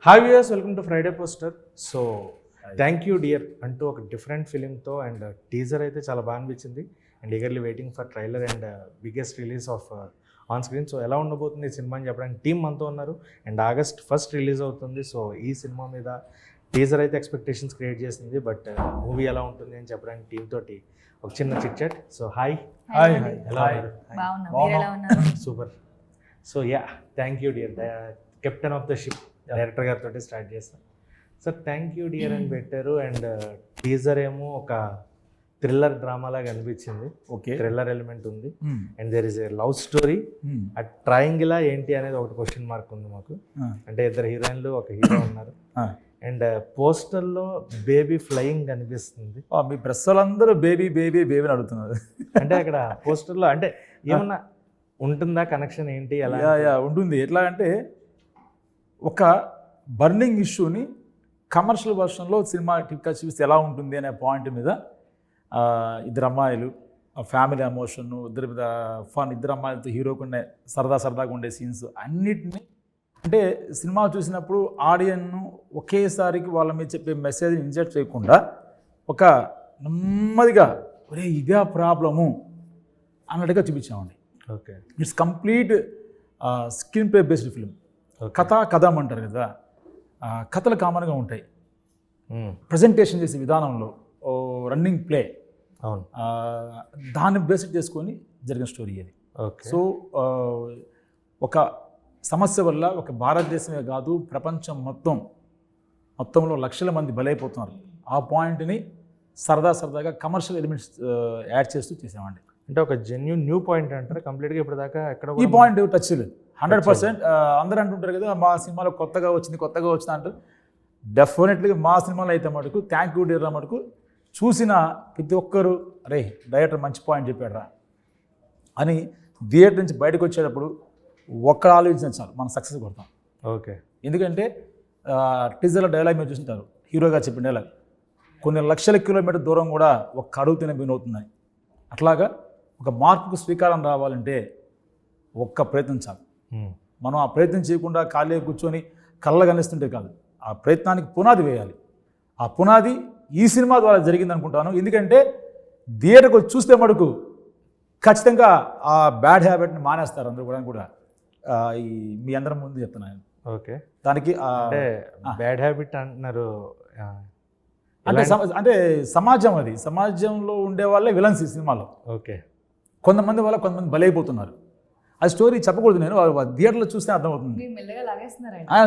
Hi viewers, welcome to Friday poster. So thank you dear అంటూ ఒక different ఫిలింతో and teaser అయితే చాలా బాగా అనిపించింది and eagerly waiting for trailer and biggest release of on screen. So ఎలా ఉండబోతుంది ఈ సినిమా అని చెప్పడానికి టీమ్ మనతో ఉన్నారు అండ్ August 1st రిలీజ్ అవుతుంది. సో ఈ సినిమా మీద టీజర్ అయితే ఎక్స్పెక్టేషన్స్ క్రియేట్ చేసింది, బట్ మూవీ ఎలా ఉంటుంది అని చెప్పడానికి టీమ్ తోటి ఒక చిన్న చిట్ చాట్. సో హాయ్ ఎలా ఉన్నారు? Super. So yeah, thank you dear, captain of the ship director గారితో స్టార్ట్ చేస్తాం. సార్ థ్యాంక్ యూ డియర్ అని పెట్టారు అండ్ టీజర్ ఏమో ఒక థ్రిల్లర్ డ్రామా లాగా అనిపించింది. ఓకే, థ్రిల్లర్ ఎలిమెంట్ ఉంది and there is a love story. ఆ ట్రయాంగిలా ఏంటి అనేది ఒకటి క్వశ్చన్ మార్క్ ఉంది మాకు. అంటే ఇద్దరు హీరోయిన్లు ఒక హీరో ఉన్నారు అండ్ పోస్టర్లో బేబీ ఫ్లయింగ్ కనిపిస్తుంది. మీ ప్రెస్ వాళ్ళందరూ బేబీ బేబీ బేబీ అడుగుతున్నారు. అంటే అక్కడ పోస్టర్లో అంటే ఏమన్నా ఉంటుందా కనెక్షన్ ఏంటి? ఎలా ఉంటుంది, ఎట్లా అంటే ఒక బర్నింగ్ ఇష్యూని కమర్షియల్ వర్షన్లో సినిమా టిక్గా చూస్తే ఎలా ఉంటుంది అనే పాయింట్ మీద ఇద్దరు అమ్మాయిలు, ఫ్యామిలీ ఎమోషన్, ఇద్దరి మీద ఫన్, ఇద్దరు అమ్మాయిలతో హీరోకు ఉండే సరదాగా ఉండే సీన్స్ అన్నిటిని, అంటే సినిమా చూసినప్పుడు ఆడియన్ను ఒకేసారికి వాళ్ళ మీద చెప్పే మెసేజ్ని ఇంజెక్ట్ చేయకుండా ఒక నెమ్మదిగా ఒరే ఇదే ప్రాబ్లము అన్నట్టుగా చూపించామండి. Okay, it's complete screenplay based film. కథం అంటారు కదా, కథలు కామన్గా ఉంటాయి. ప్రజెంటేషన్ చేసే విధానంలో రన్నింగ్ ప్లే, అవును, దాన్ని బేస్డ్ చేసుకొని జరిగిన స్టోరీ అది. సో ఒక సమస్య వల్ల ఒక భారతదేశమే కాదు ప్రపంచం మొత్తంలో లక్షల మంది బలైపోతున్నారు. ఆ పాయింట్ని సరదాగా కమర్షియల్ ఎలిమెంట్స్ యాడ్ చేస్తూ చేసామండి. అంటే ఒక జెన్యూన్ న్యూ పాయింట్ అంటారు కంప్లీట్గా. ఇప్పుడు దాకా ఎక్కడ ఈ పాయింట్ టచ్ లేదు 100%. అందరూ అంటుంటారు కదా మా సినిమాలో కొత్తగా వచ్చింది అంటారు. డెఫినెట్లీగా మా సినిమాలో అయితే మటుకు థ్యాంక్ యూ డియర్ మటుకు చూసిన ప్రతి ఒక్కరు అరే డైరెక్టర్ మంచి పాయింట్ చెప్పాడురా అని థియేటర్ నుంచి బయటకు వచ్చేటప్పుడు ఒక్కడ ఆలోచించిన చాలు మనం సక్సెస్ కొడతాం. ఓకే, ఎందుకంటే టీజర్లో డైలాగ్ మీరు చూసింటారు, హీరోగా చెప్పిన డైలాగ్ కొన్ని లక్షల కిలోమీటర్ దూరం కూడా ఒక్క అడుగుతూనే వినవుతుందని. అట్లాగా ఒక మార్పుకు స్వీకారం రావాలంటే ఒక్క ప్రయత్నం చాలు. మనం ఆ ప్రయత్నం చేయకుండా ఖాళీ కూర్చొని కళ్ళగనిస్తుంటే కాదు, ఆ ప్రయత్నానికి పునాది వేయాలి. ఆ పునాది ఈ సినిమా ద్వారా జరిగింది అనుకుంటాను. ఎందుకంటే థియేటర్కి చూస్తే మటుకు ఖచ్చితంగా ఆ బ్యాడ్ హ్యాబిట్ని మానేస్తారు అందరూ కూడా. ఈ మీ అందరం ముందు చెప్తున్నాను. ఓకే, దానికి అంటే బ్యాడ్ హ్యాబిట్ అంటున్నారు అంటే సమాజం, అది సమాజంలో ఉండే వాళ్ళే విలన్స్ ఈ సినిమాలో. ఓకే, కొంతమంది బలైపోతున్నారు. ఆ స్టోరీ చెప్పకూడదు, నేను థియేటర్లో చూస్తే అర్థమవుతుంది.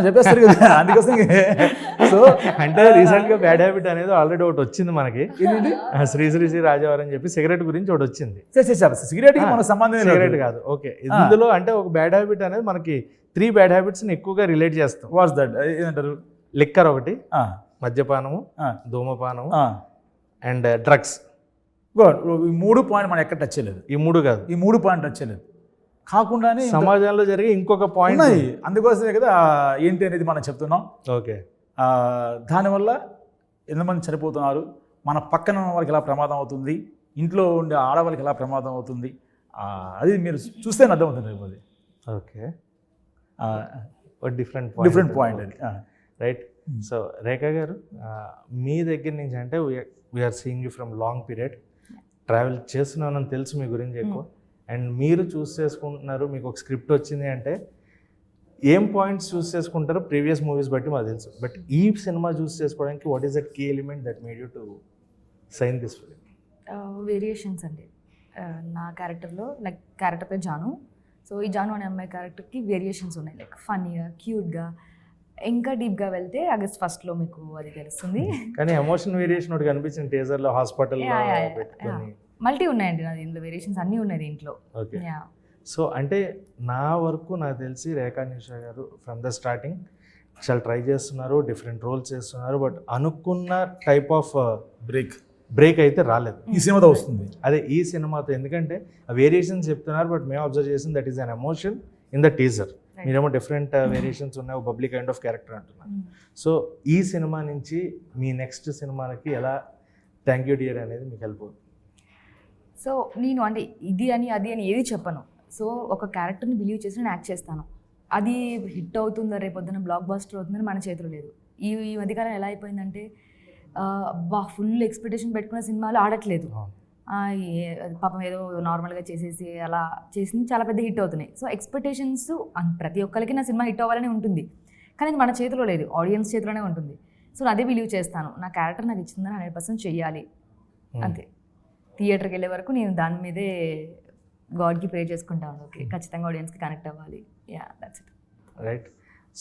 చెప్పేస్తారు కదా, అందుకోసం. సో అంటే రీసెంట్గా బ్యాడ్ హ్యాబిట్ అనేది ఆల్రెడీ ఒకటి వచ్చింది మనకి. శ్రీ రాజావారు అని చెప్పి సిగరెట్ గురించి ఒకటి వచ్చింది. సిగరెట్కి మన సంబంధం సిగరెట్ కాదు. ఓకే, ఇందులో అంటే ఒక బ్యాడ్ హ్యాబిట్ అనేది మనకి 3 బ్యాడ్ హ్యాబిట్స్ని ఎక్కువగా రిలేట్ చేస్తాం. వాట్స్ దట్ ఏమంటారు? లిక్కర్ ఒకటి, మద్యపానము, ధూమపానము అండ్ డ్రగ్స్. ఈ 3 పాయింట్ మనం ఎక్కడ టచ్ చేయలేదు. ఈ 3 కాదు, ఈ 3 పాయింట్ టచ్ చేయలేదు. కాకుండానే సమాజంలో జరిగే ఇంకొక పాయింట్ ఉన్నాయి. అందుకోసమే కదా ఏంటి అనేది మనం చెప్తున్నాం. ఓకే, దానివల్ల ఎంతమంది చనిపోతున్నారు, మన పక్కన ఉన్న వాళ్ళకి ఎలా ప్రమాదం అవుతుంది, ఇంట్లో ఉండే ఆడవాళ్ళకి ఎలా ప్రమాదం అవుతుంది, అది మీరు చూస్తే అర్థమవుతుంది. అది ఓకే, డిఫరెంట్ పాయింట్ అది, రైట్. సో రేఖ గారు, మీ దగ్గర నుంచి అంటే we're seeing you from long period, travel చేస్తున్నానని తెలుసు మీ గురించి ఎక్కువ, అండ్ మీరు చూస్ చేసుకుంటున్నారు. మీకు ఒక స్క్రిప్ట్ వచ్చింది అంటే ఏం పాయింట్స్ చూస్ చేసుకుంటారో ప్రీవియస్ మూవీస్ బట్టి మాకు తెలుసు, బట్ ఈ సినిమా చూస్ చేసుకోవడానికి what is that key element that made you to sign this film? Variations అండి. నా క్యారెక్టర్లో లైక్ క్యారెక్టర్ పేరు జాను. సో ఈ జాను అనే అమ్మాయి క్యారెక్టర్కి వేరియేషన్స్ ఉన్నాయి, లైక్ ఫన్నీగా, క్యూట్గా. ఇంకా డీప్గా వెళ్తే August 1st మీకు అది తెలుస్తుంది. కానీ ఎమోషన్ వేరియేషన్ ఒకటి కనిపించింది టీజర్లో, హాస్పిటల్లో పెట్టుకొని. మల్టీ ఉన్నాయండి నా దీంట్లో, వేరియేషన్స్ అన్నీ ఉన్నాయి దీంట్లో. ఓకే, సో అంటే నా వరకు నాకు తెలిసి రేఖా నిషా గారు ఫ్రమ్ ద స్టార్టింగ్ చాలా ట్రై చేస్తున్నారు, డిఫరెంట్ రోల్స్ చేస్తున్నారు, బట్ అనుకున్న టైప్ ఆఫ్ బ్రేక్ అయితే రాలేదు. ఈ సినిమాతో వస్తుంది అదే ఈ సినిమాతో. ఎందుకంటే ఆ వేరియేషన్స్ చెప్తున్నారు, బట్ మేము అబ్జర్వ్ చేసింది that is an emotion in the teaser. మీరేమో డిఫరెంట్ వేరియేషన్స్ ఉన్నాయి, బబ్లీ కైండ్ ఆఫ్ క్యారెక్టర్ అంటున్నారు. సో ఈ సినిమా నుంచి మీ నెక్స్ట్ సినిమాలకి ఎలా థ్యాంక్ యూ డియర్ అనేది మీకు హెల్ప్ అవుతుంది? సో నేను అంటే ఇది అని అది అని ఏది చెప్పను. సో ఒక క్యారెక్టర్ని బిలీవ్ చేసి నేను యాక్ట్ చేస్తాను. అది హిట్ అవుతుందా రేపొద్దున బ్లాక్ బస్టర్ అవుతుందని మన చేతిలో లేదు. ఈ మధ్యకాలం ఎలా అయిపోయిందంటే అబ్బా ఫుల్ ఎక్స్పెక్టేషన్ పెట్టుకున్న సినిమాలు ఆడట్లేదు. పాపం ఏదో నార్మల్గా చేసేసి అలా చేసింది చాలా పెద్ద హిట్ అవుతున్నాయి. సో ఎక్స్పెక్టేషన్స్ ప్రతి ఒక్కరికి నా సినిమా హిట్ అవ్వాలని ఉంటుంది, కానీ అది మన చేతిలో లేదు, ఆడియన్స్ చేతిలోనే ఉంటుంది. సో అదే బిలీవ్ చేస్తాను, నా క్యారెక్టర్ నాకు ఇచ్చిందని 100% చెయ్యాలి అంతే. థియేటర్కి వెళ్ళే వరకు నేను దాని మీదే గాడ్కి ప్రే చేసుకుంటాను. ఓకే ఖచ్చితంగా ఆడియన్స్కి కనెక్ట్ అవ్వాలి. Yeah that's it. Right.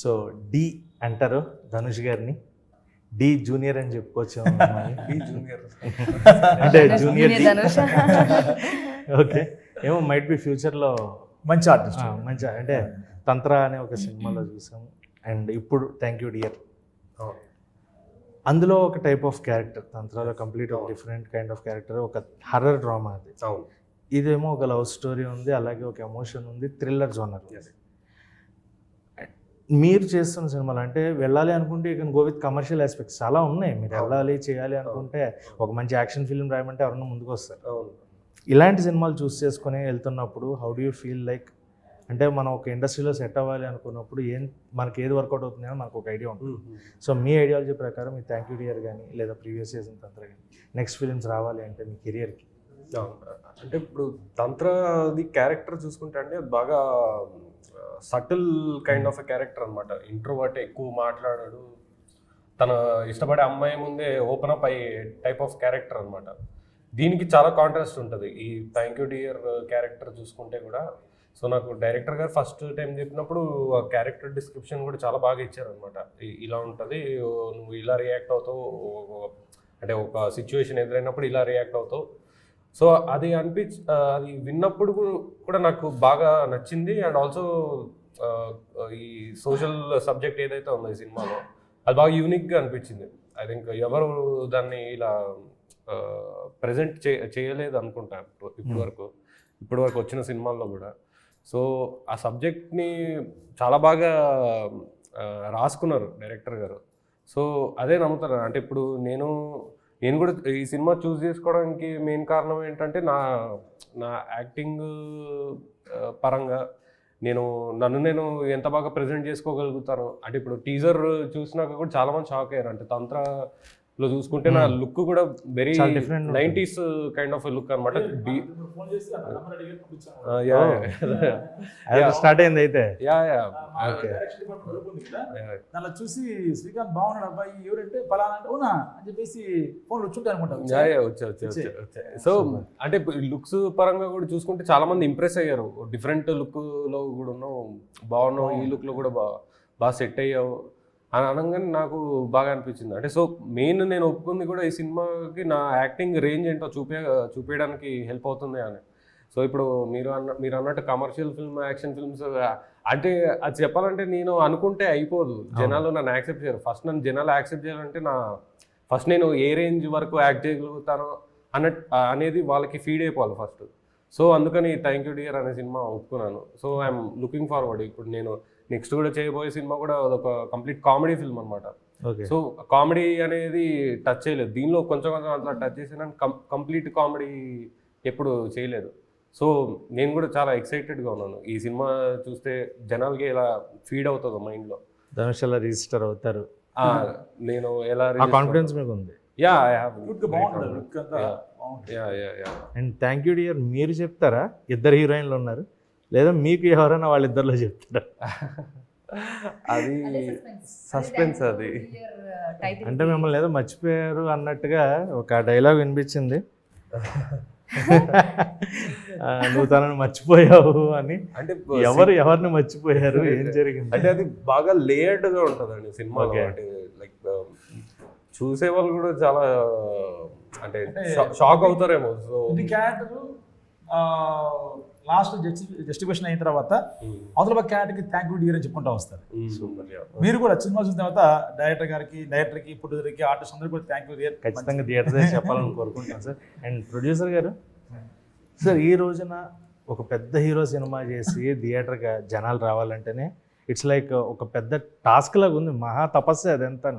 So D అంటారు ధనుష్ గారిని, డి జూనియర్ అని చెప్పుకోవచ్చు. అంటే జూనియర్ ధనుష్. ఓకే ఏమో మైట్ బి ఫ్యూచర్లో మంచి ఆర్టిస్ట్. మంచి అంటే తంత్ర అనే ఒక సినిమాలో చూసాం, అండ్ ఇప్పుడు థ్యాంక్ యూ డియర్. అందులో ఒక టైప్ ఆఫ్ క్యారెక్టర్, తంత్రాలో కంప్లీట్ ఒక డిఫరెంట్ కైండ్ ఆఫ్ క్యారెక్టర్, ఒక హర్రర్ డ్రామా అది. ఇదేమో ఒక లవ్ స్టోరీ ఉంది, అలాగే ఒక ఎమోషన్ ఉంది, థ్రిల్లర్ జోనర్. మీరు చేస్తున్న సినిమాలు అంటే వెళ్ళాలి అనుకుంటే you can go with commercial aspects చాలా ఉన్నాయి. మీరు వెళ్ళాలి చేయాలి అనుకుంటే ఒక మంచి యాక్షన్ ఫిల్మ్ రాయమంటే ఎవరన్నా ముందుకు వస్తారు. ఇలాంటి సినిమాలు చూస్ చేసుకుని వెళ్తున్నప్పుడు how do you feel like, అంటే మనం ఒక ఇండస్ట్రీలో సెట్ అవ్వాలి అనుకున్నప్పుడు మనకి ఏది వర్కౌట్ అవుతుంది అని మనకు ఒక ఐడియా ఉంటుంది. సో మీ ఐడియాలజీ ప్రకారం మీ థ్యాంక్ యూ డియర్ కానీ లేదా ప్రీవియస్ సీజన్ తంత్ర కానీ నెక్స్ట్ ఫిలిమ్స్ రావాలి అంటే మీ కెరియర్కి అంటే ఇప్పుడు తంత్రది క్యారెక్టర్ చూసుకుంటే అండి అది బాగా subtle kind of a character అనమాట. ఇంట్రోవర్ట్, ఎక్కువ మాట్లాడాడు, తన ఇష్టపడే అమ్మాయి ముందే ఓపెన్ అప్ అయ్యే టైప్ ఆఫ్ క్యారెక్టర్ అనమాట. దీనికి చాలా కాంట్రాస్ట్ ఉంటుంది ఈ థ్యాంక్ యూ డియర్ క్యారెక్టర్ చూసుకుంటే కూడా. సో నాకు డైరెక్టర్ గారు ఫస్ట్ టైం చెప్పినప్పుడు ఆ క్యారెక్టర్ డిస్క్రిప్షన్ కూడా చాలా బాగా ఇచ్చారనమాట. ఇలా ఉంటుంది, నువ్వు ఇలా రియాక్ట్ అవుతావు, అంటే ఒక సిచ్యువేషన్ ఎదురైనప్పుడు ఇలా రియాక్ట్ అవుతావు. సో అది అది విన్నప్పుడు కూడా నాకు బాగా నచ్చింది. అండ్ ఆల్సో ఈ సోషల్ సబ్జెక్ట్ ఏదైతే ఉందో ఈ సినిమాలో అది బాగా యూనిక్గా అనిపించింది. ఐ థింక్ ఎవరు దాన్ని ఇలా ప్రజెంట్ చేయలేదు అనుకుంటా ఇప్పటి వరకు వచ్చిన సినిమాల్లో కూడా. సో ఆ సబ్జెక్ట్ని చాలా బాగా రాసుకున్నారు డైరెక్టర్ గారు. సో అదే నమ్ముతాను. అంటే ఇప్పుడు నేను కూడా ఈ సినిమా చూస్ చేసుకోవడానికి మెయిన్ కారణం ఏంటంటే నా యాక్టింగ్ పరంగా నన్ను నేను ఎంత బాగా ప్రజెంట్ చేసుకోగలుగుతాను. అంటే ఇప్పుడు టీజర్ చూసినాక కూడా చాలామంది షాక్ అయ్యారు. అంటే తంత్రలో చూసుకుంటే నా లుక్ కూడా very 90s kind of look అనమాట. స్టార్ట్ అయింది అయితే దానిలో చూసి శ్రీకాంత్ బాగున్నాడు అబ్బాయి ఎవరంటే పలానా అంటే అవునా అని చెప్పేసి ఫోన్లు వచ్చుంటాయి అనుకుంటా. వచ్చాయి. సో అంటే లుక్స్ పరంగా కూడా చూసుకుంటే చాలా మంది ఇంప్రెస్ అయ్యారు. డిఫరెంట్ లుక్ లో కూడా ఉన్నావు, బాగున్నావు, ఈ లుక్ లో కూడా బాగా సెట్ అయ్యావు అని అనగానే నాకు బాగా అనిపించింది. అంటే సో మెయిన్ నేను ఒప్పుకుంది కూడా ఈ సినిమాకి నా యాక్టింగ్ రేంజ్ ఏంటో చూపించడానికి హెల్ప్ అవుతుంది అని. సో ఇప్పుడు మీరు అన్నట్టు కమర్షియల్ ఫిల్మ్, యాక్షన్ ఫిల్మ్స్ అంటే అది చెప్పాలంటే నేను అనుకుంటే అయిపోదు, జనాలు నన్ను యాక్సెప్ట్ చేయరు. ఫస్ట్ నన్ను జనాలు యాక్సెప్ట్ చేయాలంటే ఫస్ట్ నేను ఏ రేంజ్ వరకు యాక్ట్ చేయగలుగుతానో అనేది వాళ్ళకి ఫీడ్ అయిపోవాలి ఫస్ట్. సో అందుకని థ్యాంక్ యూ డియర్ అనే సినిమా ఒప్పుకున్నాను. So I'm looking forward. ఇప్పుడు నేను నెక్స్ట్ కూడా చేయబోయే సినిమా కూడా అదొక కంప్లీట్ కామెడీ ఫిల్మ్ అనమాట. సో కామెడీ అనేది టచ్ చేయలేదు దీనిలో, కొంచెం అట్లా టచ్ చేసిన కంప్లీట్ కామెడీ ఎప్పుడు చేయలేదు. సో నేను కూడా చాలా ఎక్సైటెడ్గా ఉన్నాను. ఈ సినిమా చూస్తే జనాలకి ఎలా ఫీడ్ అవుతుందో మైండ్లో, ధనుష్ ఎలా రిజిస్టర్ అవుతారు, నేను ఎలా కాన్ఫిడెన్స్ మీకు ఉంది. అండ్ థ్యాంక్ యూ డియర్ మీరు చెప్తారా, ఇద్దరు హీరోయిన్లు ఉన్నారు, లేదా మీకు ఎవరైనా వాళ్ళిద్దరిలో చెప్తారా? అది సస్పెన్స్. అది అంటే మిమ్మల్ని ఏదో మర్చిపోయారు అన్నట్టుగా ఒక డైలాగ్ వినిపించింది, నువ్వు తనను మర్చిపోయావు అని. అంటే ఎవరిని మర్చిపోయారు, ఏం జరిగింది? అంటే అది బాగా లేయర్డ్గా ఉంటుందండి సినిమాలో. అంటే లైక్ చూసే వాళ్ళు కూడా చాలా అంటే షాక్ అవుతారేమో. సో క్యారెక్టర్ లాస్ట్ జస్టిఫికేషన్ అయిన తర్వాత అవతల క్యారెక్టర్కి థ్యాంక్ యూ డియర్ అని చెప్పుకుంటూ వస్తారు. మీరు కూడా సినిమా చూసిన తర్వాత డైరెక్టర్కి ప్రొడ్యూసర్కి ఆర్టిస్ట్ అందరికీ కూడా థ్యాంక్ యూ డియర్ ఖచ్చితంగా థియేటర్ చెప్పాలని కోరుకుంటున్నాను సార్. అండ్ ప్రొడ్యూసర్ గారు సార్, ఈ రోజున ఒక పెద్ద హీరో సినిమా చేసి థియేటర్గా జనాలు రావాలంటేనే ఇట్స్ లైక్ ఒక పెద్ద టాస్క్ లాగా ఉంది, మహా తపస్సు అదంతా.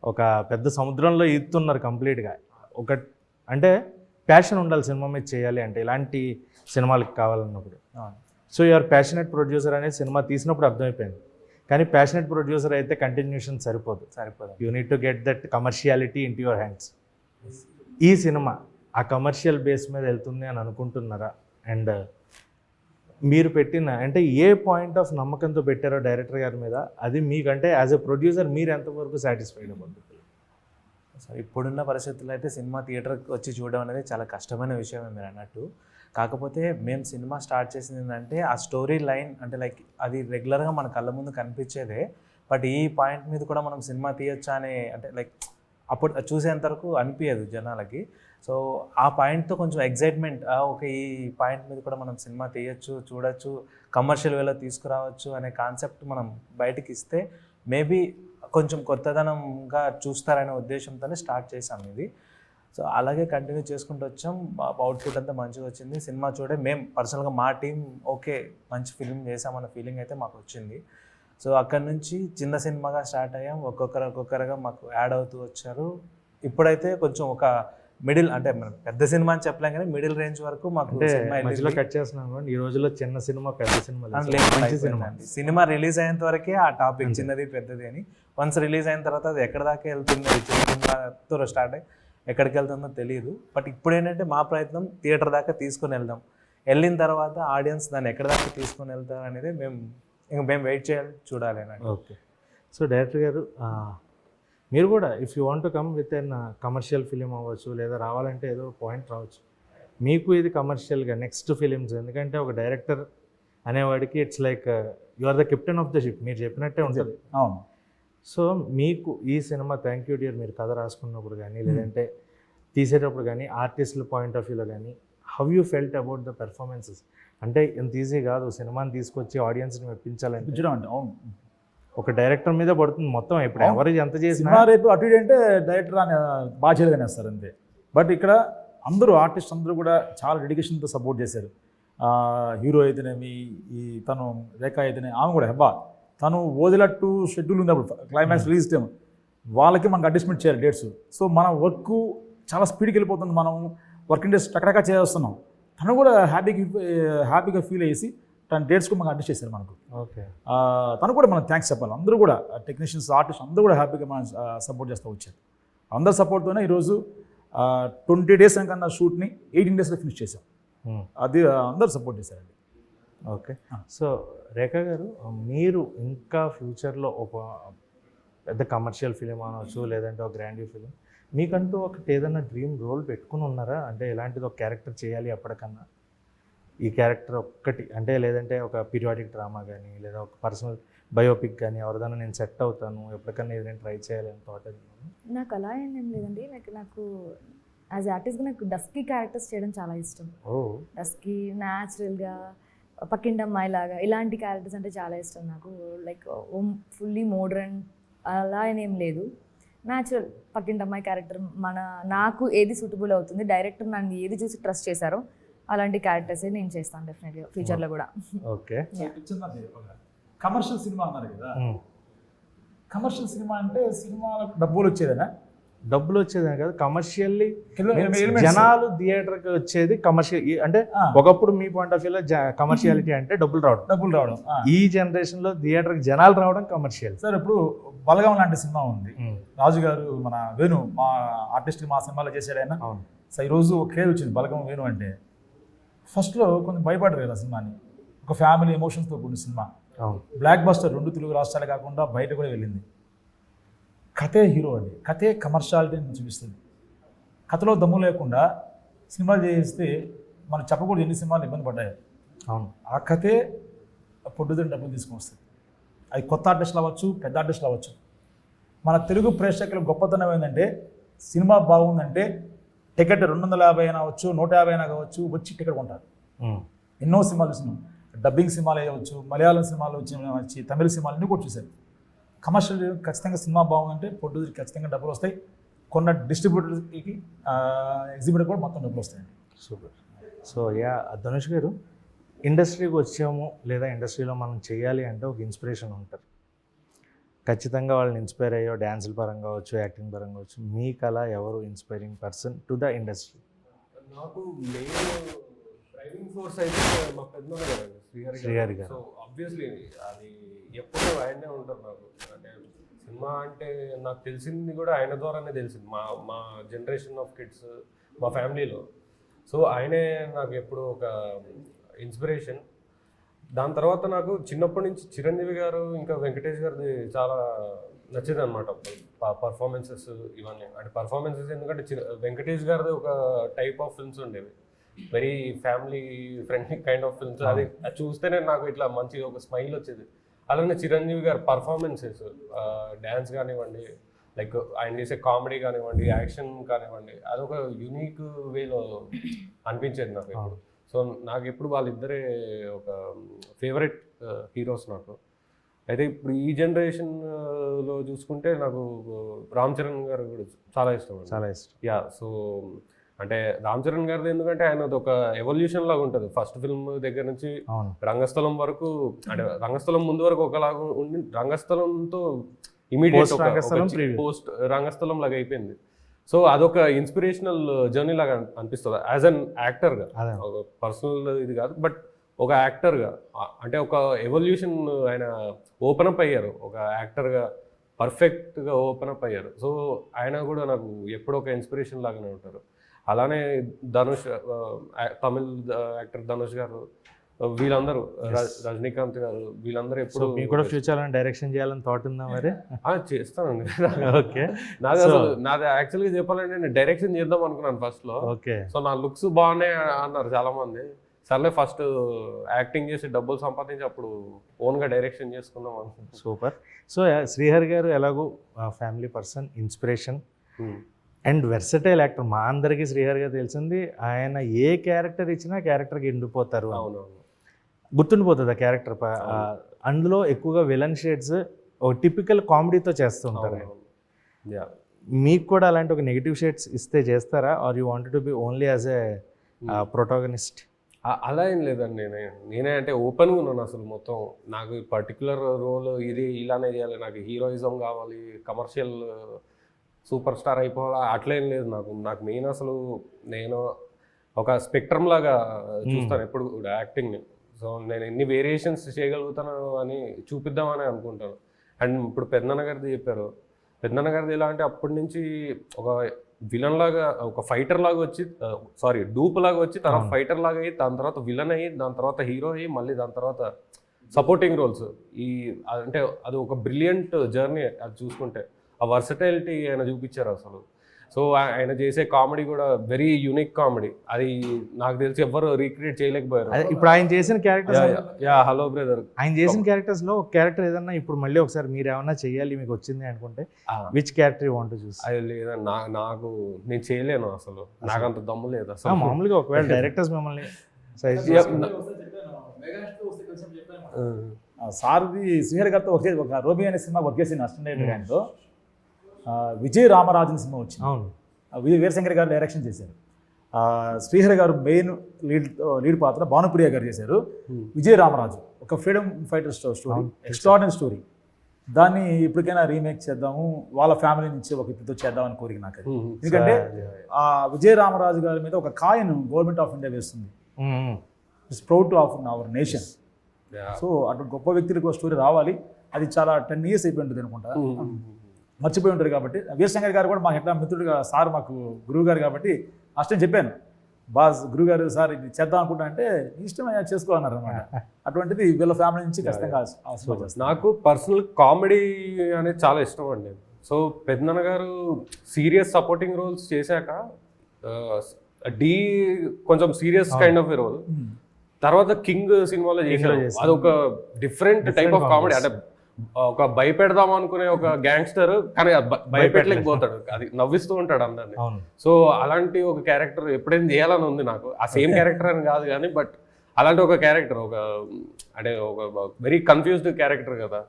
ఒక పెద్ద సముద్రంలో ఈదుతున్నారు కంప్లీట్గా. అంటే ప్యాషన్ ఉండాలి సినిమా మీద చేయాలి అంటే, ఇలాంటి సినిమాలకి కావాలన్నప్పుడు. సో యూఆర్ ప్యాషనెట్ ప్రొడ్యూసర్ అనేది సినిమా తీసినప్పుడు అర్థమైపోయింది. కానీ ప్యాషనెట్ ప్రొడ్యూసర్ అయితే కంటిన్యూషన్ సరిపోదు. You need to get that commerciality in to your hands. ఈ సినిమా ఆ కమర్షియల్ బేస్ మీద వెళ్తుంది అని అనుకుంటున్నారా? అండ్ మీరు పెట్టిన అంటే ఏ పాయింట్ ఆఫ్ నమ్మకంతో పెట్టారో డైరెక్టర్ గారి మీద, అది మీకంటే యాజ్ ఎ ప్రొడ్యూసర్ మీరు ఎంతవరకు సాటిస్ఫైడ్ అవ్వదు? సో ఇప్పుడున్న పరిస్థితుల్లో అయితే సినిమా థియేటర్కి వచ్చి చూడడం అనేది చాలా కష్టమైన విషయమే మీరు అన్నట్టు. కాకపోతే మేము సినిమా స్టార్ట్ చేసింది ఏంటంటే ఆ స్టోరీ లైన్ అంటే లైక్ అది రెగ్యులర్గా మన కళ్ళ ముందు కనిపించేదే. బట్ ఈ పాయింట్ మీద కూడా మనం సినిమా తీయొచ్చా అనే అంటే లైక్ అప్పుడు చూసేంత వరకు అనిపించదు జనాలకి. సో ఆ పాయింట్తో కొంచెం ఎగ్జైట్మెంట్, ఓకే ఈ పాయింట్ మీద కూడా మనం సినిమా తీయొచ్చు, చూడొచ్చు, కమర్షియల్ వేలో తీసుకురావచ్చు అనే కాన్సెప్ట్ మనం బయటకి ఇస్తే మేబీ కొంచెం కొత్తదనంగా చూస్తారనే ఉద్దేశంతోనే స్టార్ట్ చేసాం ఇది. సో అలాగే కంటిన్యూ చేసుకుంటూ వచ్చాం. అవుట్పుట్ అంతా మంచిగా వచ్చింది. సినిమా చూడే మేము పర్సనల్గా మా టీం ఓకే మంచి ఫిలిం చేసామన్న ఫీలింగ్ అయితే మాకు వచ్చింది. సో అక్కడి నుంచి చిన్న సినిమాగా స్టార్ట్ అయ్యాం. ఒక్కొక్కరుగా మాకు యాడ్ అవుతూ వచ్చారు. ఇప్పుడైతే కొంచెం ఒక మిడిల్ అంటే మనం పెద్ద సినిమా అని చెప్పలేం కానీ మిడిల్ రేంజ్ వరకు మాకు మధ్యలో కట్ చేస్తున్నాను. ఈ రోజులో చిన్న సినిమా పెద్ద సినిమా సినిమా రిలీజ్ అయ్యేంత వరకే ఆ టాపిక్ చిన్నది పెద్దది అని. వన్స్ రిలీజ్ అయిన తర్వాత అది ఎక్కడ దాకా వెళ్తుంది, చిన్న సినిమాతో స్టార్ట్ అయ్యి ఎక్కడికి వెళ్తుందో తెలియదు. బట్ ఇప్పుడు ఏంటంటే మా ప్రయత్నం థియేటర్ దాకా తీసుకొని వెళ్దాం. వెళ్ళిన తర్వాత ఆడియన్స్ దాన్ని ఎక్కడ దాకా తీసుకొని వెళ్తారు అనేది మేము వెయిట్ చేయాలి, చూడాలి అని. ఓకే. సో డైరెక్టర్ గారు మీరు కూడా if you want to come with an commercial film అవ్వచ్చు, లేదా రావాలంటే ఏదో పాయింట్ రావచ్చు. మీకు ఇది కమర్షియల్గా నెక్స్ట్ ఫిలిమ్స్, ఎందుకంటే ఒక డైరెక్టర్ అనేవాడికి it's like you are the captain of the ship, మీరు చెప్పినట్టే ఉంటుంది. అవును. సో మీకు ఈ సినిమా థ్యాంక్ యూ డియర్ మీరు కథ రాసుకున్నప్పుడు కానీ లేదంటే తీసేటప్పుడు కానీ ఆర్టిస్టుల పాయింట్ ఆఫ్ వ్యూలో కానీ how you felt about the performances? అంటే ఇంత ఈజీ కాదు సినిమాని తీసుకొచ్చి ఆడియన్స్ని మెప్పించాలంటే. అవును, ఒక డైరెక్టర్ మీద పడుతుంది మొత్తం. ఇప్పుడు ఎవరు ఎంత చేసినా సినిమా రేపు అటు ఇటు అంటే డైరెక్టర్ అని బాధ్యతగా వేస్తారు అంతే. బట్ ఇక్కడ అందరూ ఆర్టిస్ట్ అందరూ కూడా చాలా డెడికేషన్తో సపోర్ట్ చేశారు. హీరో అయితేనేమి, ఈ తను రేఖ అయితేనే ఆమె కూడా హెబ్బా తను వదిలట్టు షెడ్యూల్ ఉంది అప్పుడు క్లైమాక్స్ రిలీజ్ టైం వాళ్ళకి మనకు అడ్జస్ట్మెంట్ చేయాలి డేట్స్. సో మన వర్క్ చాలా స్పీడ్కి వెళ్ళిపోతుంది. మనం వర్కింగ్ డేస్ టక్టకా చేస్తున్నాం. తను కూడా హ్యాపీగా ఫీల్ అయ్యేసి తన డేట్స్ కూడా మనకు అడ్జస్ట్ చేశారు మనకు. ఓకే. తను కూడా మనం థ్యాంక్స్ చెప్పాలి. అందరూ కూడా టెక్నీషియన్స్, ఆర్టిస్ట్ అందరూ కూడా హ్యాపీగా మనం సపోర్ట్ చేస్తూ వచ్చారు. అందరి సపోర్ట్తోనే ఈరోజు 20 days కన్నా షూట్ని 18 daysలో ఫినిష్ చేసాం. అది అందరూ సపోర్ట్ చేశారండి. ఓకే. సో రేఖ గారు మీరు ఇంకా ఫ్యూచర్లో ఒక పెద్ద కమర్షియల్ ఫిలిం అనవచ్చు, లేదంటే ఒక గ్రాండ్యూ ఫిలిం, మీకంటూ ఒకటి ఏదైనా డ్రీమ్ రోల్ పెట్టుకుని ఉన్నారా? అంటే ఎలాంటిది ఒక క్యారెక్టర్ చేయాలి అప్పటికన్నా, ఈ క్యారెక్టర్ ఒక్కటి అంటే, లేదంటే ఒక పీరియాడిక్ డ్రామా కానీ లేదా ఒక పర్సనల్ బయోపిక్ కానీ ఎవరిదైనా నేను సెట్ అవుతాను ఎప్పటికన్నా ఏదైనా ట్రై చేయాలి అని థాట్ అది? నాకు అలా ఏం లేదండి. నాకు యాజ్ ఆర్టిస్ట్గా నాకు డస్కీ క్యారెక్టర్స్ చేయడం చాలా ఇష్టం. డస్కీ, న్యాచురల్గా, పక్కింటమ్మాయి లాగా ఇలాంటి క్యారెక్టర్స్ అంటే చాలా ఇష్టం నాకు. లైక్ ఫుల్లీ మోడ్రన్ అలా ఏం లేదు, న్యాచురల్ పక్కింటమ్మాయి క్యారెక్టర్ నాకు ఏది సూటబుల్ అవుతుంది, డైరెక్టర్ నన్ను ఏది చూసి ట్రస్ట్ చేశారో అలాంటి క్యారెక్టర్సే నేను చేస్తాను డెఫినెట్గా ఫ్యూచర్లో కూడా. ఓకే. కమర్షియల్ సినిమా అన్నారు కదా, కమర్షియల్ సినిమా అంటే సినిమాలకు డబ్బులు వచ్చేదేనా? డబ్బులు వచ్చేదే కదా, కమర్షియల్లీ జనాలు థియేటర్కి వచ్చేది కమర్షియల్. అంటే ఒకప్పుడు మీ పాయింట్ ఆఫ్ వ్యూలో కమర్షియాలిటీ అంటే డబ్బులు రావడం. ఈ జనరేషన్లో థియేటర్కి జనాలు రావడం కమర్షియల్. సార్ ఇప్పుడు బలగం లాంటి సినిమా ఉంది, రాజు గారు మన వేణు మా ఆర్టిస్ట్ మా సినిమాలో చేశాడు ఆయన. సో ఈరోజు ఒక క్రేజ్ వచ్చింది బలగం వేణు అంటే. ఫస్ట్లో కొంచెం భయపడరు కదా సినిమాని, ఒక ఫ్యామిలీ ఎమోషన్స్తో కూడిన సినిమా, బ్లాక్ బస్టర్ 2 తెలుగు రాష్ట్రాలు కాకుండా బయట కూడా వెళ్ళింది. కథే హీరో అండి, కథే కమర్షియాలిటీని చూపిస్తుంది. కథలో దమ్ము లేకుండా సినిమాలు చేస్తే మనం చెప్పకూడదు ఎన్ని సినిమాలు ఇబ్బంది పడ్డాయి. అవును, ఆ కథే పొడ్డుదని డబ్బులు తీసుకొని వస్తుంది. అది కొత్త ఆర్టిస్టులు అవ్వచ్చు, పెద్ద ఆర్టిస్టులు అవ్వచ్చు. మన తెలుగు ప్రేక్షకుల గొప్పతనం ఏంటంటే సినిమా బాగుందంటే టికెట్ 250 అయినా అవ్వచ్చు, 150 అయినా కావచ్చు, వచ్చి టికెట్ కొంటారు. ఎన్నో సినిమాలు చూసినాం, డబ్బింగ్ సినిమాలు అయ్యవచ్చు, మలయాళం సినిమాలు వచ్చి తమిళ సినిమాలు అన్నీ కూడా చూశారు. కమర్షియల్ ఖచ్చితంగా సినిమా బాగుందంటే పొడ్డు ఖచ్చితంగా డబ్బులు వస్తాయి. కొన్న డిస్ట్రిబ్యూటర్కి, ఎగ్జిబిటర్ కూడా మొత్తం డబ్బులు వస్తాయండి. సూపర్. సో ధనుష్ గారు, ఇండస్ట్రీకి వచ్చాము లేదా ఇండస్ట్రీలో మనం చేయాలి అంటే ఒక ఇన్స్పిరేషన్ ఉంటారు. ఖచ్చితంగా వాళ్ళని ఇన్స్పైర్ అయ్యో డ్యాన్సుల పరంగా అవచ్చు, యాక్టింగ్ పరంగా అవచ్చు, మీకు అలా ఎవరు inspiring person to the industry? నాకు మెయిన్ డ్రైవింగ్ ఫోర్స్ అయితే మా పెద్దమ్మ గారండి, శ్రీహరి శ్రీహరి గారు. సో ఆబ్వియస్లీ అది ఎప్పుడూ ఆయనే ఉంటారు నాకు. అంటే సినిమా అంటే నాకు తెలిసింది కూడా ఆయన ద్వారానే తెలిసింది, మా జనరేషన్ ఆఫ్ కిడ్స్, మా ఫ్యామిలీలో. సో ఆయనే నాకు ఎప్పుడు ఒక ఇన్స్పిరేషన్. దాని తర్వాత నాకు చిన్నప్పటి నుంచి చిరంజీవి గారు ఇంకా వెంకటేష్ గారిది చాలా నచ్చేది అనమాట. పర్ఫార్మెన్సెస్ ఇవన్నీ, అంటే పర్ఫార్మెన్సెస్ ఎందుకంటే వెంకటేష్ గారిది ఒక టైప్ ఆఫ్ ఫిల్మ్స్ ఉండేవి, very family friendly kind of films. అది చూస్తేనే నాకు ఇట్లా మంచి ఒక స్మైల్ వచ్చేది. అలానే చిరంజీవి గారు పర్ఫార్మెన్సెస్, డ్యాన్స్ కానివ్వండి, లైక్ ఆయన చేసే కామెడీ కానివ్వండి, యాక్షన్ కానివ్వండి, అదొక యూనిక్ వేలో అనిపించేది నాకు ఎప్పుడు. సో నాకు ఎప్పుడు వాళ్ళిద్దరే ఒక ఫేవరెట్ హీరోస్ నాకు. అయితే ఇప్పుడు ఈ జనరేషన్లో చూసుకుంటే నాకు రామ్ చరణ్ గారు కూడా చాలా ఇష్టం. చాలా ఇష్టం. యా, సో అంటే రామ్ చరణ్ గారిది ఎందుకంటే ఆయనది ఒక ఎవల్యూషన్ లాగా ఉంటుంది. ఫస్ట్ ఫిల్మ్ దగ్గర నుంచి అవును. రంగస్థలం వరకు, అంటే రంగస్థలం ముందు వరకు ఒకలాగా ఉండి రంగస్థలంతో ఇమీడియట్ Post రంగస్థలం, preview. పోస్ట్ రంగస్థలం లాగా అయిపోయింది. సో అదొక ఇన్స్పిరేషనల్ జర్నీ లాగా అనిపిస్తుంది యాజ్ అన్ యాక్టర్గా. అదే. ఒక పర్సనల్ ఇది కాదు, బట్ ఒక యాక్టర్గా అంటే ఒక ఎవల్యూషన్ ఆయన ఓపెన్ అప్ అయ్యారు, ఒక యాక్టర్గా పర్ఫెక్ట్గా ఓపెన్ అప్ అయ్యారు. సో ఆయన కూడా నాకు ఎప్పుడో ఒక ఇన్స్పిరేషన్ లాగానే ఉంటారు. అలానే ధనుష్, తమిళ్ యాక్టర్ ధనుష్ గారు, వీళ్ళందరూ, రజనీకాంత్ గారు, వీళ్ళందరూ ఎప్పుడు మీకు కూడా ఫ్యూచర్లో డైరెక్షన్ చేయాలని థాట్ ఉందా మరి? చేస్తానండి. ఓకే. నాది అసలు నాది యాక్చువల్గా చెప్పాలంటే నేను డైరెక్షన్ చేద్దాం అనుకున్నాను ఫస్ట్లో. ఓకే. సో నా లుక్స్ బాగున్నాయి అన్నారు చాలా మంది. సర్లే ఫస్ట్ యాక్టింగ్ చేసి డబ్బులు సంపాదించి అప్పుడు ఓన్గా డైరెక్షన్ చేసుకుందాం అనుకుంటున్నాను. సూపర్. సో శ్రీహరి గారు ఎలాగో family person, inspiration and versatile actor. మా అందరికీ శ్రీహరి గారు తెలిసింది, ఆయన ఏ క్యారెక్టర్ ఇచ్చినా క్యారెక్టర్కి ఎండిపోతారు. అవునవును. గుర్తుండిపోతుంది ఆ క్యారెక్టర్. అందులో ఎక్కువగా విలన్ షేడ్స్ ఒక టిపికల్ కామెడీతో చేస్తుంటారు. యా, మీకు కూడా అలాంటి ఒక నెగిటివ్ షేడ్స్ ఇస్తే చేస్తారా, or you wanted to be only as a protagonist? అలా ఏం లేదండి. నేనే అంటే ఓపెన్గా ఉన్నాను అసలు మొత్తం. నాకు పర్టికులర్ రోల్ ఇది ఇలానే చేయాలి, నాకు హీరోయిజం కావాలి, కమర్షియల్ సూపర్ స్టార్ అయిపోవాలా, అట్లేం లేదు నాకు. నాకు మెయిన్ అసలు నేను ఒక స్పెక్ట్రమ్ లాగా చూస్తాను ఎప్పుడు కూడా యాక్టింగ్ని. సో నేను ఎన్ని వేరియేషన్స్ చేయగలుగుతాను అని చూపిద్దామని అనుకుంటాను. అండ్ ఇప్పుడు పెద్దనాన్న గారిది చెప్పారు. పెద్దనాన్న గారిది ఎలా అంటే అప్పటి నుంచి ఒక విలన్ లాగా, ఒక ఫైటర్ లాగా వచ్చి, డూప్ లాగా వచ్చి, తర్వాత ఫైటర్ లాగా అయ్యి, దాని తర్వాత విలన్ అయ్యి, దాని తర్వాత హీరో అయ్యి, మళ్ళీ దాని తర్వాత సపోర్టింగ్ రోల్స్. అంటే అది ఒక బ్రిలియంట్ జర్నీ. అది చూసుకుంటే ఆ వర్సటైలిటీ ఆయన చూపించారు అసలు. సో ఆయన చేసే కామెడీ కూడా వెరీ యూనిక్ కామెడీ. అది నాకు తెలిసి ఎవ్వరు రీక్రియేట్ చేయలేకపోయారు. ఇప్పుడు ఆయన చేసిన క్యారెక్టర్స్, హలో బ్రదర్, ఆయన చేసిన క్యారెక్టర్స్లో ఒక క్యారెక్టర్ ఏదన్నా ఇప్పుడు మళ్ళీ ఒకసారి మీరు ఏమన్నా చేయాలి మీకు వచ్చింది అనుకుంటే which character want to choose? అది లేదండి, నాకు నేను చేయలేను అసలు, నాకు అంత దమ్ము లేదు అసలు. మామూలుగా ఒకవేళ డైరెక్టర్స్ మిమ్మల్ని సార్ది శ్రీహరి గారితో ఒక రోబీ అనే సినిమా వర్క్ చేసిన అసిస్టెంట్ గారితో విజయ్ రామరాజన్ సినిమా వచ్చింది. అవును. వీరశంకర్ గారు డైరెక్షన్ చేశారు. శ్రీహరి గారు మెయిన్ లీడ్ పాత్ర భానుప్రియ గారు చేశారు. విజయ్ రామరాజు ఒక freedom fighter story, extraordinary story. దాన్ని ఇప్పటికైనా రీమేక్ చేద్దాము, వాళ్ళ ఫ్యామిలీ నుంచి ఒక ఇద్దరితో చేద్దామని కోరిక నాకు. ఎందుకంటే ఆ విజయ్ రామరాజు గారి మీద ఒక కాయిన్ గవర్నమెంట్ ఆఫ్ ఇండియా వేస్తుంది. It's proud of our nation. So అటు గొప్ప వ్యక్తులకు స్టోరీ రావాలి. అది చాలా 10 years అయిపోయి ఉంటుంది అనుకుంటా, మర్చిపోయి ఉంటారు. కాబట్టి వీరశంకర్ గారు కూడా మాకు ఎట్లా మిత్రుడుగా, సార్ మాకు గురువు గారు కాబట్టి అష్టం చెప్పాను, బాస్ గురువు గారు సార్ ఇది చేద్దాం అనుకుంటా అంటే ఇష్టం చేసుకోవాలన్నారు అనమాట. అటువంటిది వీళ్ళ ఫ్యామిలీ నుంచి ఖచ్చితంగా నాకు పర్సనల్ కామెడీ అనేది చాలా ఇష్టం అండి. సో పెద్దనాన్న గారు సీరియస్ సపోర్టింగ్ రోల్స్ చేశాక డి కొంచెం సీరియస్ కైండ్ ఆఫ్ రోల్, తర్వాత కింగ్ సినిమాలో చేశారు. అది ఒక డిఫరెంట్ టైప్ ఆఫ్ కామెడీ. అంటే ఒక భయపెడదాం అనుకునే ఒక గ్యాంగ్స్టర్, కానీ భయపెట్టలేకపోతాడు, అది నవ్విస్తూ ఉంటాడు అందరినీ. సో అలాంటి ఒక క్యారెక్టర్ ఎప్పుడైనా చేయాలని ఉంది నాకు. ఆ సేమ్ క్యారెక్టర్ అని కాదు కానీ, బట్ అలాంటి ఒక క్యారెక్టర్, ఒక అంటే ఒక వెరీ కన్ఫ్యూజ్డ్ క్యారెక్టర్ కదా.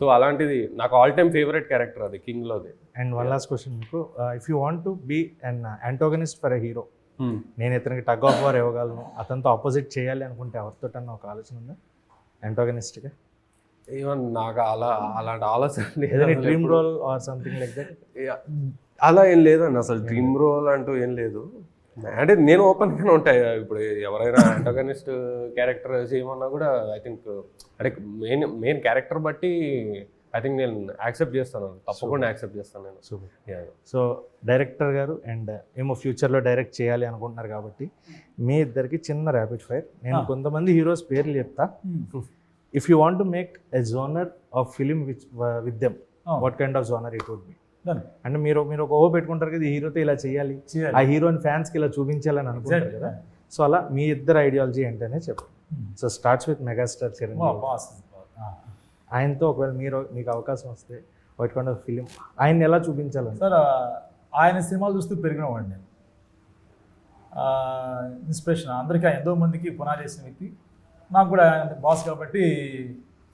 సో అలాంటిది నాకు ఆల్ టైమ్ ఫేవరెట్ క్యారెక్టర్ అది కింగ్లోది. అండ్ వన్ లాస్ట్ క్వశ్చన్ మీకు, if you want to be an antagonist for a hero, నేను ఇతనికి టగ్ ఆఫ్ వార్ ఇవ్వగలను, అతనితో ఆపోజిట్ చేయాలి అనుకుంటే ఎవరితో అన్న ఒక ఆలోచన ఉందా యాంటోగనిస్ట్గా? ఈవెన్ నాకు అలాంటి ఆలోచన dream role or something like that? అలా ఏం లేదండి అసలు. డ్రీమ్ రోల్ అంటూ ఏం లేదు. అంటే నేను ఓపెన్గానే ఉంటాయి ఇప్పుడు ఎవరైనా అంటోగనిస్ట్ క్యారెక్టర్ చేయమన్నా కూడా ఐ థింక్ అంటే మెయిన్ క్యారెక్టర్ బట్టి ఐ థింక్ నేను యాక్సెప్ట్ చేస్తాను, తప్పకుండా యాక్సెప్ట్ చేస్తాను నేను. సూపర్. Yeah. సో డైరెక్టర్ గారు అండ్ ఏమో ఫ్యూచర్లో డైరెక్ట్ చేయాలి అనుకుంటున్నారు కాబట్టి మీ ఇద్దరికి చిన్న ర్యాపిడ్ ఫైర్. నేను కొంతమంది హీరోస్ పేర్లు చెప్తా. If you want to make a genre of film with them, what kind of genre it would be? అంటే మీరు ఒక ఓ పెట్టుకుంటారు కదా, ఈ హీరోతో ఇలా చేయాలి, ఆ హీరోని ఫ్యాన్స్కి ఇలా చూపించాలని అనుకుంటారు కదా. సో అలా మీ ఇద్దరు ఐడియాలజీ ఏంటనే చెప్పండి. So starts with megastar Chiranjeevi. ఆయనతో ఒకవేళ మీకు అవకాశం వస్తే వాట్ కైండ్ ఆఫ్ ఫిలిం ఆయన ఎలా చూపించాలని? సార్ ఆయన సినిమాలు చూస్తూ పెరిగిన వాడిని నేను. ఇన్స్పిరేషన్ అందరికీ, ఎంతో మందికి పునాది చేసిన వ్యక్తి. నాకు కూడా బాస్ కాబట్టి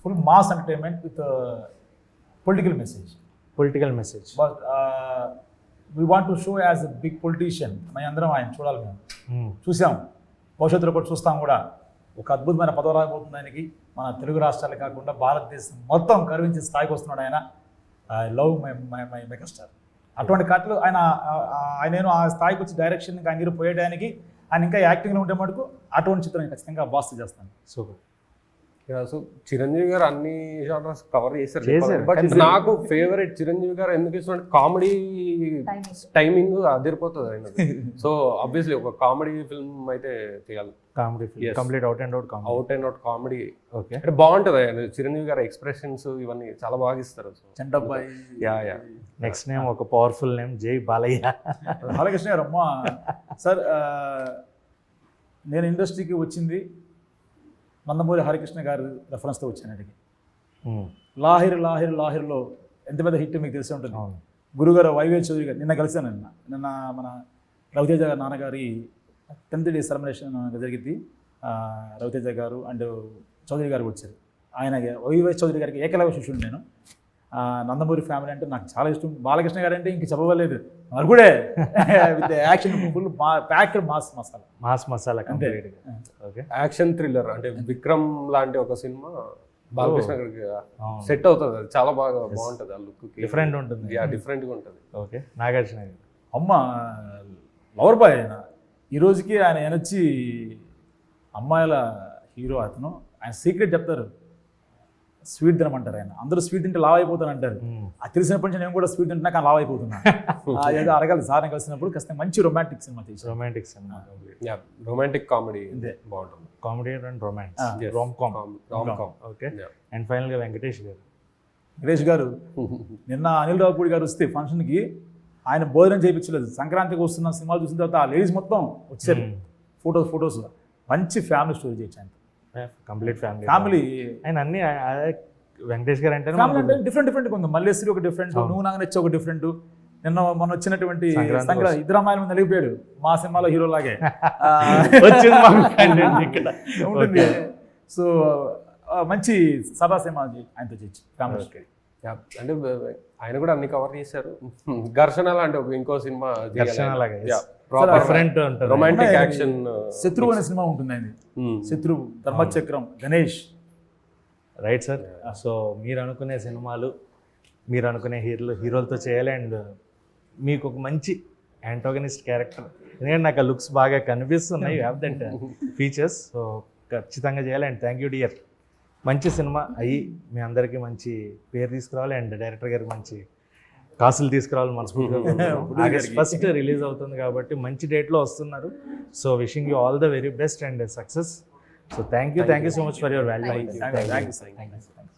full mass entertainment with political message. Political message. But we want to show as a big politician. మేము అందరం ఆయన చూడాలి, మేము చూసాం, భవిష్యత్తులో కూడా చూస్తాం కూడా. ఒక అద్భుతమైన పదవి రాబోతుంది ఆయనకి. మన తెలుగు రాష్ట్రాలే కాకుండా భారతదేశం మొత్తం గర్వించే స్థాయికి వస్తున్నాడు ఆయన. I love my megastar. అటువంటి కథలు ఆయన ఆ స్థాయికి వచ్చి డైరెక్షన్ ఆయన పోయేయడానికి, ఆయన ఇంకా యాక్టింగ్లో ఉంటే మటుకు అటువంటి చిత్రం ఖచ్చితంగా బాస్ చేస్తాను. సూపర్. సో చిరంజీవి గారు అన్ని జానర్స్ కవర్ చేశారు. చేశారు. బట్ నాకు ఫేవరెట్ చిరంజీవి గారు ఎందుకు ఇష్టం, కామెడీ టైమింగ్ అదిరిపోతుంది ఆయన. సో ఆబ్వియస్లీ ఒక కామెడీ ఫిల్మ్ అయితే తీయాలి. Comedy film, complete out and out comedy. Out and out comedy. Okay. అంటే బాగుంటుంది ఆయన చిరంజీవి గారు ఎక్స్ప్రెషన్స్ ఇవన్నీ చాలా బాగా ఇస్తారు. చంటబ్బాయి. యా. నెక్స్ట్ నేమ్ ఒక పవర్ఫుల్ నేమ్, జై బాలయ్య. బాలకృష్ణ గారు. అమ్మా సార్, నేను ఇండస్ట్రీకి వచ్చింది నందమూరి హరికృష్ణ గారు రెఫరెన్స్తో వచ్చాను. అడిగి లాహిర్లో ఎంత పెద్ద హిట్ మీకు తెలిసి ఉంటుంది. గురుగారు వైవే చౌదరి గారు నిన్న కలిశాను. నిన్న మన రవితేజ గారు నాన్నగారి 10th డే సెలబ్రేషన్ జరిగింది. రవితేజ గారు అండ్ చౌదరి గారు వచ్చారు. ఆయన వైవే చౌదరి గారికి ఏకలవ్య శిష్యుడు నేను. నందమూరి ఫ్యామిలీ అంటే నాకు చాలా ఇష్టం. బాలకృష్ణ గారు అంటే ఇంక చెప్పవలేదు, మరుగుడే with action, full packed mass masala. Okay. Action thriller అంటే విక్రమ్ లాంటి ఒక సినిమా బాలకృష్ణ గారికి సెట్ అవుతుంది. అది చాలా బాగుంటుంది. ఆ లుక్ డిఫరెంట్ ఉంటుంది. డిఫరెంట్గా ఉంటుంది. ఓకే. నాగార్జున గారు. అమ్మ లవర్ బాయ్ ఆయన. ఈ రోజుకి ఆయన ఎనొచ్చి అమ్మాయిల హీరో. అతను ఆయన సీక్రెట్ చెప్తారు, స్వీట్ తినమంటారు. ఆయన అందరూ స్వీట్ తింటే లావ్ అయిపోతాను అంటారు. అది తెలిసినప్పటి నుంచి నేను కూడా స్వీట్ తింటున్నా కానీ లావ్ అయిపోతున్నా. ఏదో అడగాలి సార్ని కలిసినప్పుడు. ఖచ్చితంగా మంచి రొమాంటిక్ సినిమా తీసి. Romantic cinema. రొమాంటిక్ కామెడీ బాగుంటుంది. Comedy and romance, rom com. Okay. And ఫైనల్గా వెంకటేష్ గారు. నిన్న అనిల్ రావుపూడి గారు వస్తే ఫంక్షన్కి ఆయన భోజనం చేయించలేదు. సంక్రాంతికి వస్తున్న సినిమాలు చూసిన తర్వాత ఆ లేడీస్ మొత్తం వచ్చారు. ఫొటోస్ మంచి ఫ్యామిలీ స్టోరీ చేయొచ్చు. కంప్లీట్ ఫ్యామిలీ ఆయన అన్ని వెంకటేష్ గారు అంటే డిఫరెంట్ ఉంది. మల్లేశ్వరి ఒక డిఫరెంట్, నువ్వు నాకు నచ్చి ఒక డిఫరెంట్. మొన్న వచ్చినటువంటి సంక్రాంతి ఇద్దరు అమ్మాయిల మీద నలిగిపోయాడు మా సినిమాలో హీరో లాగే ఉంటుంది. సో మంచి సభా సినిమా ఆయనతో చేయొచ్చు ఫ్యామిలీ. అంటే ఆయన కూడా అన్ని కవర్ చేశారు. ఘర్షణ లాంటి ఇంకో సినిమా డిఫరెంట్ ఉంటుంది. Romantic action. శత్రువు అనే సినిమా ఉంటుంది ఆయన. శత్రువు, ధర్మచక్రం, గణేష్. Right sir. సో మీరు అనుకునే సినిమాలు, మీరు అనుకునే హీరోలతో చేయాలి. అండ్ మీకు ఒక మంచి యాంటోగనిస్ట్ క్యారెక్టర్, ఎందుకంటే నాకు ఆ లుక్స్ బాగా కనిపిస్తున్నాయి. You have that features. So ఖచ్చితంగా చేయాలి. And thank you dear. మంచి సినిమా అయ్యి మీ అందరికీ మంచి పేరు తీసుకురావాలి. అండ్ డైరెక్టర్ గారికి మంచి కాసులు తీసుకురావాలి. మనస్ఫూర్తిగా August 1st రిలీజ్ అవుతుంది కాబట్టి మంచి డేట్లో వస్తున్నారు. So wishing you all the very best and success. So thank you so much for your value. Thank you.